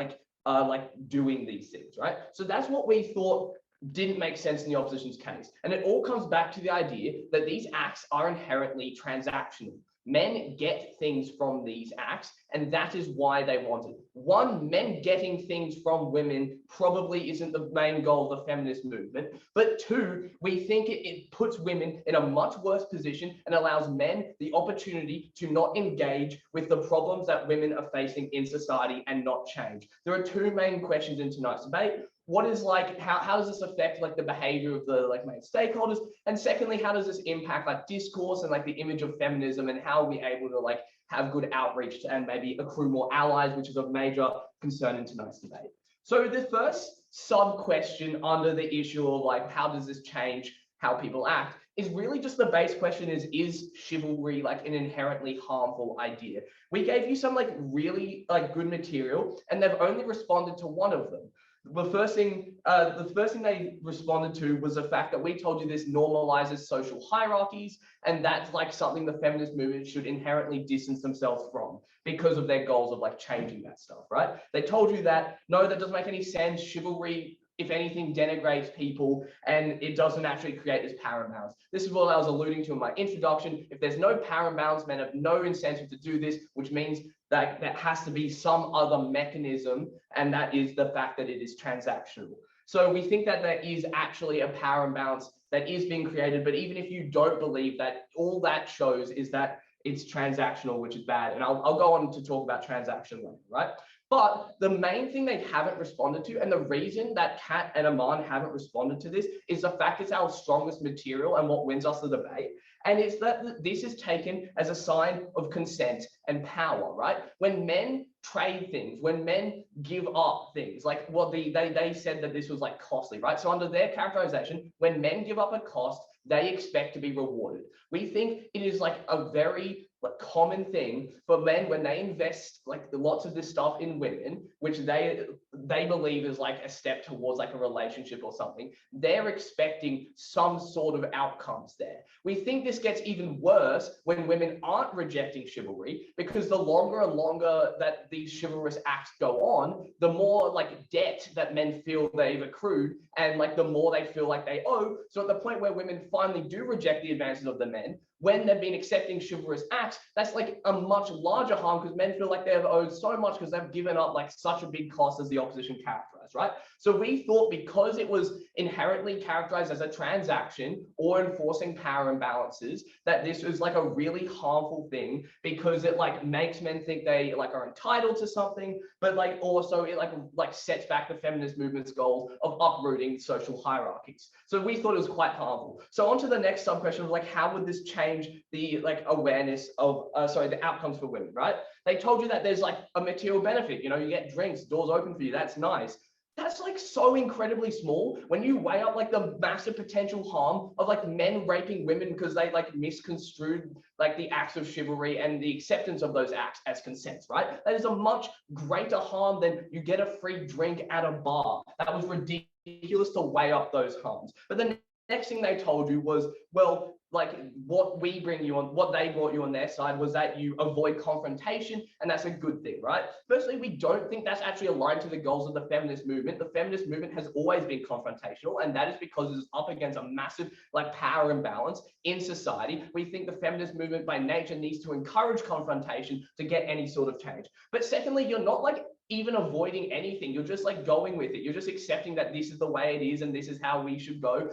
doing these things, right? So that's what we thought didn't make sense in the opposition's case. And it all comes back to the idea that these acts are inherently transactional. Men get things from these acts, and that is why they want it. One, men getting things from women probably isn't the main goal of the feminist movement. But two, we think it puts women in a much worse position and allows men the opportunity to not engage with the problems that women are facing in society and not change. There are two main questions in tonight's debate. What is like, how does this affect like the behavior of the like main stakeholders? And secondly, how does this impact like discourse and like the image of feminism, and how are we able to like have good outreach and maybe accrue more allies, which is a major concern in tonight's debate. So the first sub question under the issue of like, how does this change how people act, is really just the base question is chivalry like an inherently harmful idea? We gave you some like really like good material, and they've only responded to one of them. The first thing they responded to was the fact that we told you this normalizes social hierarchies, and that's like something the feminist movement should inherently distance themselves from because of their goals of like changing that stuff, right? They told you that, no, that doesn't make any sense. Chivalry, if anything, denigrates people, and it doesn't actually create this power imbalance. This is what I was alluding to in my introduction. If there's no power imbalance, men have no incentive to do this, which means that there has to be some other mechanism, and that is the fact that it is transactional. So we think that there is actually a power imbalance that is being created, but even if you don't believe that, all that shows is that it's transactional, which is bad. And I'll go on to talk about transaction later, right? But the main thing they haven't responded to, and the reason that Kat and Aman haven't responded to this, is the fact it's our strongest material and what wins us the debate. And it's that this is taken as a sign of consent and power, right? When men trade things, when men give up things, like what they said that this was like costly, right? So under their characterization, when men give up a cost, they expect to be rewarded. We think it is like a very common thing for men when they invest like lots of this stuff in women, which they believe is like a step towards like a relationship or something. They're expecting some sort of outcomes there. We think this gets even worse when women aren't rejecting chivalry, because the longer and longer that these chivalrous acts go on, the more like debt that men feel they've accrued, and like the more they feel like they owe. So at the point where women finally do reject the advances of the men, when they've been accepting chivalrous acts, that's like a much larger harm, because men feel like they've owed so much because they've given up like such a big cost as the opposition characterized, right? So we thought because it was inherently characterized as a transaction or enforcing power imbalances, that this was like a really harmful thing, because it like makes men think they like are entitled to something, but like also it like sets back the feminist movement's goals of uprooting social hierarchies. So we thought it was quite harmful. So on to the next sub question of like, how would this change the like awareness of the outcomes for women, right? They told you that there's like a material benefit, you know, you get drinks, doors open for you, that's nice. That's like so incredibly small when you weigh up like the massive potential harm of like men raping women because they like misconstrued like the acts of chivalry and the acceptance of those acts as consents, right? That is a much greater harm than you get a free drink at a bar. That was ridiculous to weigh up those harms. But the next thing they told you was, well, like what we bring you on, what they brought you on their side was that you avoid confrontation, and that's a good thing, right? Firstly, we don't think that's actually aligned to the goals of the feminist movement. The feminist movement has always been confrontational, and that is because it's up against a massive like power imbalance in society. We think the feminist movement by nature needs to encourage confrontation to get any sort of change. But secondly, you're not like even avoiding anything. You're just like going with it. You're just accepting that this is the way it is and this is how we should go.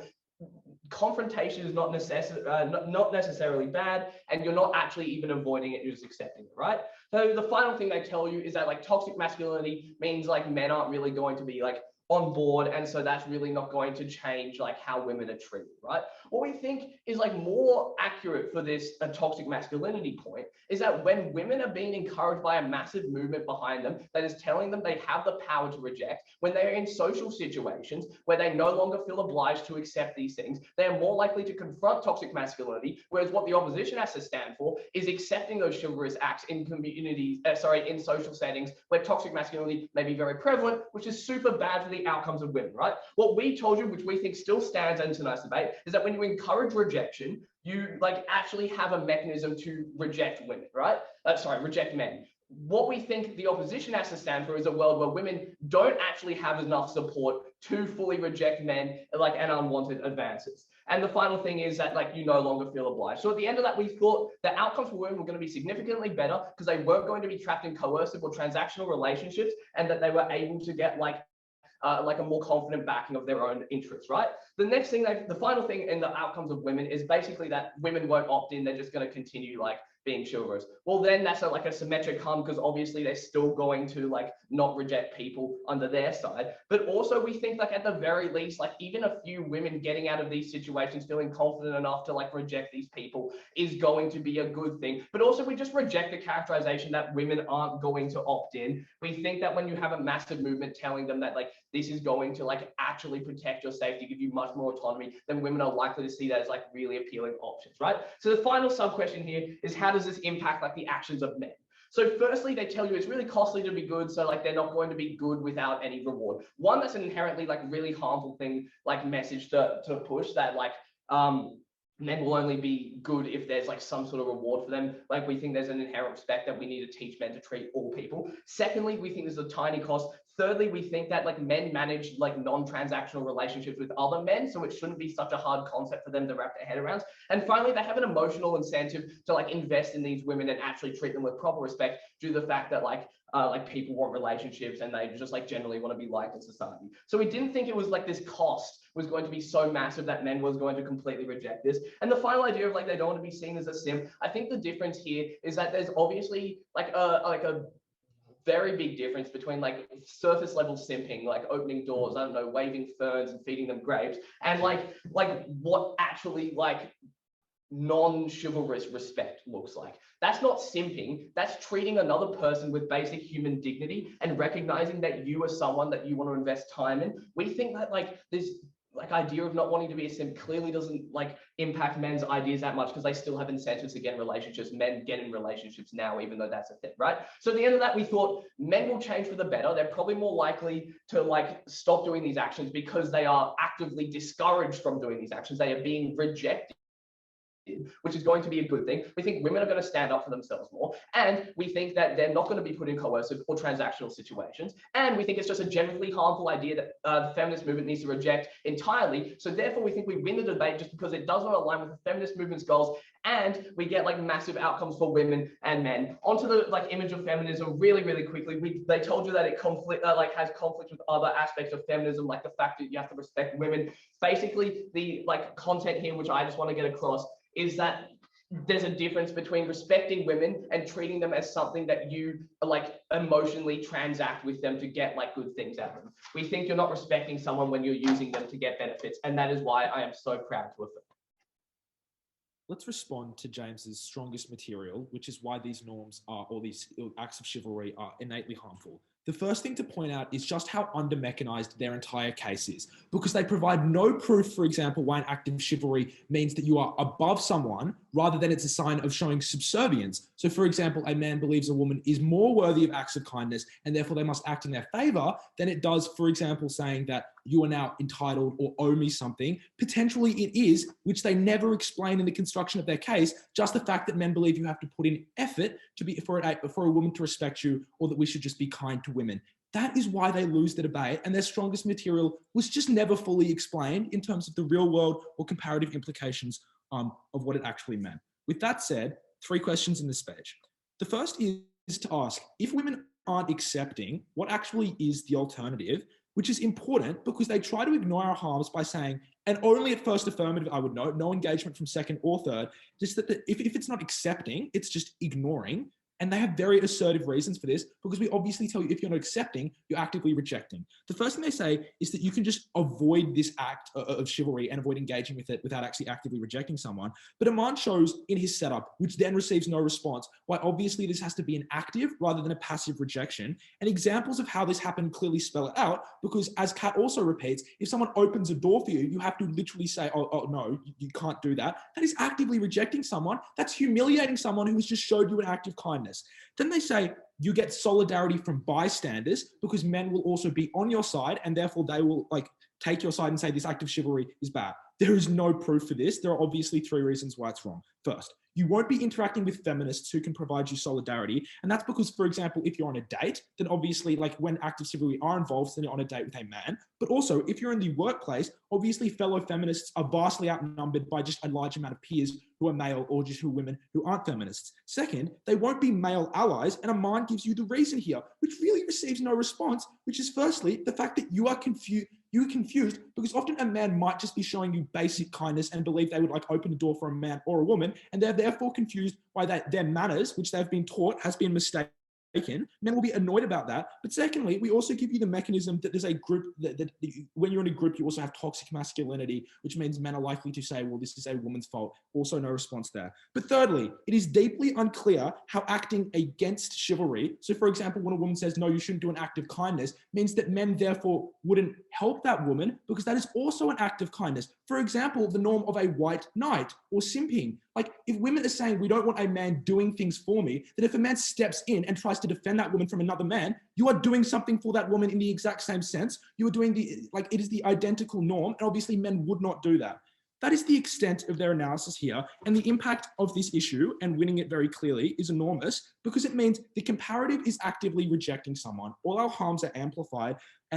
Confrontation is not necessarily bad, and you're not actually even avoiding it, you're just accepting it, right? So the final thing they tell you is that like toxic masculinity means like men aren't really going to be like on board, and so that's really not going to change like how women are treated, right? What we think is like more accurate for this toxic masculinity point is that when women are being encouraged by a massive movement behind them that is telling them they have the power to reject, when they are in social situations where they no longer feel obliged to accept these things, they are more likely to confront toxic masculinity, whereas what the opposition has to stand for is accepting those chivalrous acts in communities, in social settings where toxic masculinity may be very prevalent, which is super bad for the outcomes of women, right? What we told you, which we think still stands in tonight's debate, is that when you encourage rejection, you like actually have a mechanism to reject women, right? Reject men. what we think the opposition has to stand for is a world where women don't actually have enough support to fully reject men like and unwanted advances. And the final thing is that like you no longer feel obliged. So at the end of that, we thought the outcomes for women were going to be significantly better because they weren't going to be trapped in coercive or transactional relationships, and that they were able to get like a more confident backing of their own interests, right? The next thing, the final thing in the outcomes of women is basically that women won't opt in. They're just going to continue like being chivalrous. Well, then that's like a symmetric harm because obviously they're still going to like not reject people under their side. But also we think like at the very least, like even a few women getting out of these situations feeling confident enough to like reject these people is going to be a good thing. But also we just reject the characterization that women aren't going to opt in. We think that when you have a massive movement telling them that like this is going to like actually protect your safety, give you much more autonomy, then women are likely to see that as like really appealing options, right? So the final sub question here is how does this impact like the actions of men? So firstly, they tell you it's really costly to be good. So like they're not going to be good without any reward. One, that's an inherently like really harmful thing, like message to push that like, men will only be good if there's like some sort of reward for them. Like we think there's an inherent respect that we need to teach men to treat all people. Secondly, we think there's a tiny cost. Thirdly, we think that like men manage like non-transactional relationships with other men, so it shouldn't be such a hard concept for them to wrap their head around. And finally, they have an emotional incentive to like invest in these women and actually treat them with proper respect due to the fact that like people want relationships and they just like generally want to be liked in society. So we didn't think it was like this cost was going to be so massive that men was going to completely reject this. And the final idea of like they don't want to be seen as a sim, I think the difference here is that there's obviously like a very big difference between like surface level simping, like opening doors, I don't know, waving ferns and feeding them grapes, and like what actually like non-chivalrous respect looks like. That's not simping, that's treating another person with basic human dignity and recognizing that you are someone that you want to invest time in. We think that like this like idea of not wanting to be a simp clearly doesn't like impact men's ideas that much because they still have incentives to get in relationships. Men get in relationships now, even though that's a thing, right? So at the end of that, we thought men will change for the better. They're probably more likely to like stop doing these actions because they are actively discouraged from doing these actions. They are being rejected, which is going to be a good thing. We think women are going to stand up for themselves more, and we think that they're not going to be put in coercive or transactional situations, and we think it's just a generally harmful idea that the feminist movement needs to reject entirely. So therefore we think we win the debate just because it does not align with the feminist movement's goals, and we get like massive outcomes for women and men. Onto the like image of feminism really quickly. They told you that it has conflict with other aspects of feminism, like the fact that you have to respect women. Basically the like content here, which I just want to get across, is that there's a difference between respecting women and treating them as something that you like emotionally transact with them to get like good things out of them. We think you're not respecting someone when you're using them to get benefits, and that is why I am so proud to affirm. Let's respond to James's strongest material, which is why these norms are, or these acts of chivalry are innately harmful. The first thing to point out is just how under-mechanized their entire case is, because they provide no proof, for example, why an act of chivalry means that you are above someone rather than it's a sign of showing subservience. So for example, a man believes a woman is more worthy of acts of kindness and therefore they must act in their favor than it does, for example, saying that you are now entitled or owe me something. Potentially it is, which they never explain in the construction of their case, just the fact that men believe you have to put in effort to be for a woman to respect you, or that we should just be kind to women. That is why they lose the debate, and their strongest material was just never fully explained in terms of the real world or comparative implications of what it actually meant. With that said, 3 questions in this speech. The first is to ask, if women aren't accepting, what actually is the alternative? Which is important because they try to ignore our harms by saying, and only at first affirmative, I would note, no engagement from second or third, just that if it's not accepting, it's just ignoring. And they have very assertive reasons for this, because we obviously tell you if you're not accepting, you're actively rejecting. The first thing they say is that you can just avoid this act of chivalry and avoid engaging with it without actually actively rejecting someone. But Aman shows in his setup, which then receives no response, why obviously this has to be an active rather than a passive rejection. And examples of how this happened clearly spell it out, because as Kat also repeats, if someone opens a door for you, you have to literally say, oh no, you can't do that. That is actively rejecting someone. That's humiliating someone who has just showed you an act of kindness. Then they say you get solidarity from bystanders because men will also be on your side and therefore they will like take your side and say this act of chivalry is bad. There is no proof for this. There are obviously 3 reasons why it's wrong. First, You won't be interacting with feminists who can provide you solidarity. And that's because, for example, if you're on a date, then obviously like when active chivalry are involved, then you're on a date with a man. But also if you're in the workplace, obviously fellow feminists are vastly outnumbered by just a large amount of peers who are male or just who are women who aren't feminists. Second, they won't be male allies. And Aman gives you the reason here, which really receives no response, which is firstly, the fact that you are confused. You're confused because often a man might just be showing you basic kindness and believe they would like open the door for a man or a woman, and they're therefore confused by their manners, which they've been taught has been mistaken. Men will be annoyed about that. But secondly, we also give you the mechanism that there's a group that when you're in a group, you also have toxic masculinity, which means men are likely to say, well, this is a woman's fault. Also no response there. But thirdly, it is deeply unclear how acting against chivalry, so for example, when a woman says, no, you shouldn't do an act of kindness, means that men therefore wouldn't help that woman because that is also an act of kindness. For example, the norm of a white knight or simping. Like if women are saying we don't want a man doing things for me, then if a man steps in and tries to defend that woman from another man, you are doing something for that woman in the exact same sense. You are doing it is the identical norm, and obviously men would not do that. That is the extent of their analysis here, and the impact of this issue and winning it very clearly is enormous because it means the comparative is actively rejecting someone. All our harms are amplified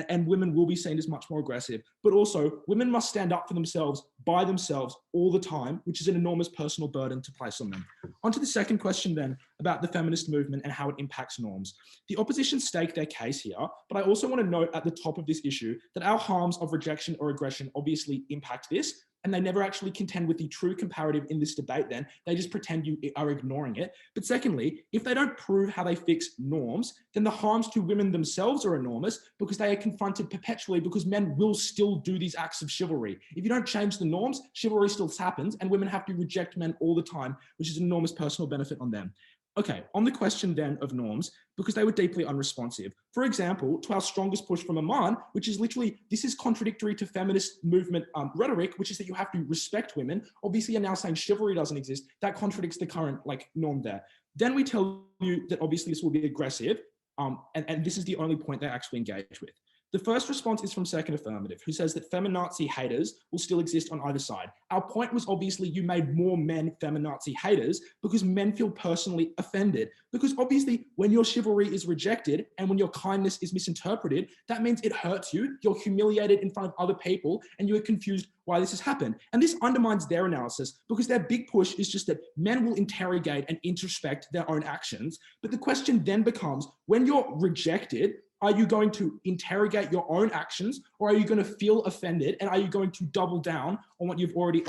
and women will be seen as much more aggressive, but also women must stand up for themselves by themselves all the time, which is an enormous personal burden to place on them. On to the second question then about the feminist movement and how it impacts norms. The opposition stake their case here, but I also want to note at the top of this issue that our harms of rejection or aggression obviously impact this, and they never actually contend with the true comparative in this debate then. They just pretend you are ignoring it. But secondly, if they don't prove how they fix norms, then the harms to women themselves are enormous because they are confronted perpetually because men will still do these acts of chivalry. If you don't change the norms, chivalry still happens and women have to reject men all the time, which is an enormous personal benefit on them. Okay, on the question then of norms, because they were deeply unresponsive. For example, to our strongest push from Aman, which is literally, this is contradictory to feminist movement rhetoric, which is that you have to respect women. Obviously, you're now saying chivalry doesn't exist. That contradicts the current norm there. Then we tell you that obviously this will be aggressive, and this is the only point they actually engage with. The first response is from Second Affirmative, who says that feminazi haters will still exist on either side. Our point was obviously you made more men feminazi haters because men feel personally offended. Because obviously when your chivalry is rejected and when your kindness is misinterpreted, that means it hurts you, you're humiliated in front of other people, and you're confused why this has happened. And this undermines their analysis because their big push is just that men will interrogate and introspect their own actions. But the question then becomes, when you're rejected, are you going to interrogate your own actions, or are you going to feel offended, and are you going to double down on what you've already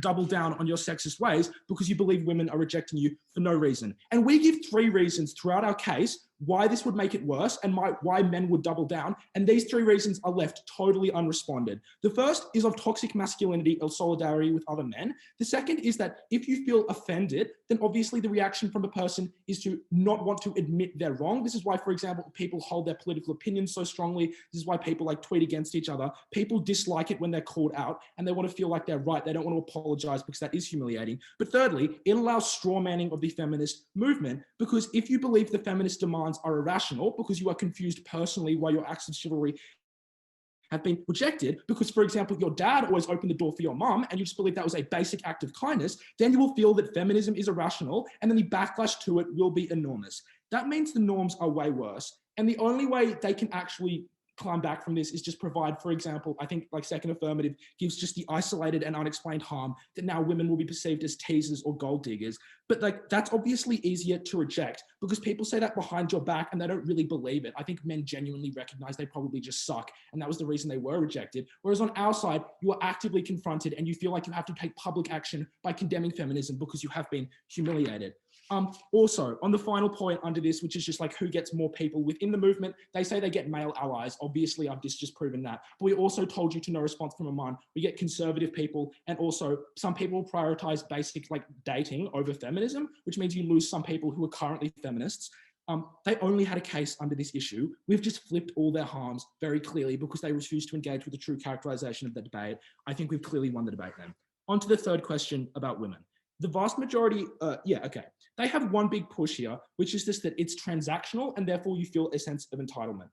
double down on your sexist ways because you believe women are rejecting you for no reason? And we give 3 reasons throughout our case why this would make it worse and why men would double down. And these 3 reasons are left totally unresponded. The first is of toxic masculinity or solidarity with other men. The second is that if you feel offended, then obviously the reaction from a person is to not want to admit they're wrong. This is why, for example, people hold their political opinions so strongly. This is why people tweet against each other. People dislike it when they're called out and they want to feel like they're right. They don't want to apologize because that is humiliating. But thirdly, it allows straw manning of the feminist movement, because if you believe the feminist demands are irrational because you are confused personally why your acts of chivalry have been rejected, because, for example, your dad always opened the door for your mum and you just believe that was a basic act of kindness, then you will feel that feminism is irrational and then the backlash to it will be enormous. That means the norms are way worse. And the only way they can actually climb back from this is just provide, for example, I think Second Affirmative gives just the isolated and unexplained harm that now women will be perceived as teasers or gold diggers. But that's obviously easier to reject because people say that behind your back and they don't really believe it. I think men genuinely recognize they probably just suck, and that was the reason they were rejected. Whereas on our side, you are actively confronted and you feel like you have to take public action by condemning feminism because you have been humiliated. Also, on the final point under this, which is just who gets more people within the movement, they say they get male allies. Obviously, I've just proven that. But we also told you to no response from Aman. We get conservative people, and also some people prioritize basic dating over feminism, which means you lose some people who are currently feminists. They only had a case under this issue. We've just flipped all their harms very clearly because they refused to engage with the true characterization of the debate. I think we've clearly won the debate then. On to the third question about women. The vast majority, they have one big push here, which is just that it's transactional and therefore you feel a sense of entitlement.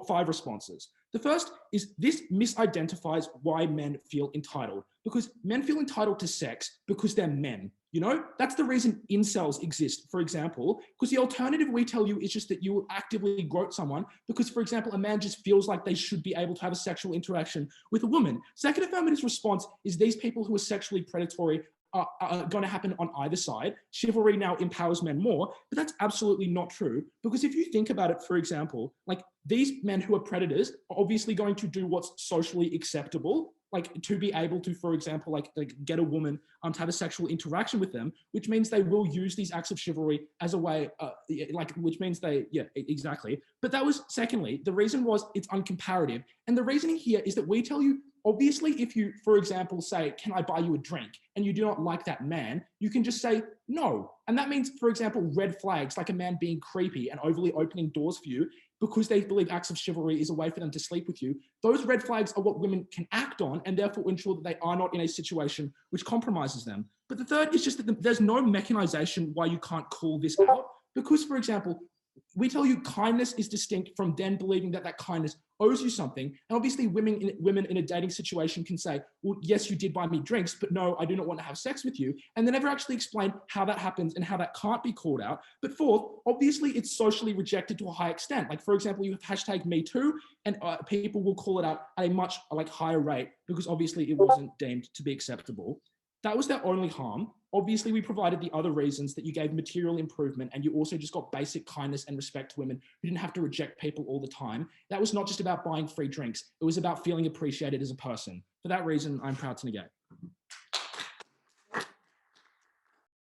5 responses. The first is this misidentifies why men feel entitled, because men feel entitled to sex because they're men. You know, that's the reason incels exist, for example, because the alternative we tell you is just that you will actively grope someone because, for example, a man just feels like they should be able to have a sexual interaction with a woman. Second affirmative's response is these people who are sexually predatory are going to happen on either side. Chivalry now empowers men more, but that's absolutely not true. Because if you think about it, for example, like these men who are predators are obviously going to do what's socially acceptable, like to be able to, for example, like get a woman to have a sexual interaction with them, which means they will use these acts of chivalry as a way, which means they, yeah, exactly. But that was, secondly, the reason was it's uncomparative. And the reasoning here is that we tell you, obviously, if you, for example, say, can I buy you a drink? And you do not like that man, you can just say no. And that means, for example, red flags, like a man being creepy and overly opening doors for you because they believe acts of chivalry is a way for them to sleep with you. Those red flags are what women can act on and therefore ensure that they are not in a situation which compromises them. But the third is just that there's no mechanization why you can't call this out. Because, for example, we tell you kindness is distinct from then believing that that kindness owes you something. And obviously women in a dating situation can say, well, yes, you did buy me drinks, but no, I do not want to have sex with you. And they never actually explain how that happens and how that can't be called out. But fourth, obviously it's socially rejected to a high extent. Like, for example, you have hashtag Me Too, and people will call it out at a much higher rate because obviously it wasn't deemed to be acceptable. That was their only harm. Obviously, we provided the other reasons that you gave material improvement and you also just got basic kindness and respect to women who didn't have to reject people all the time. That was not just about buying free drinks. It was about feeling appreciated as a person. For that reason, I'm proud to negate.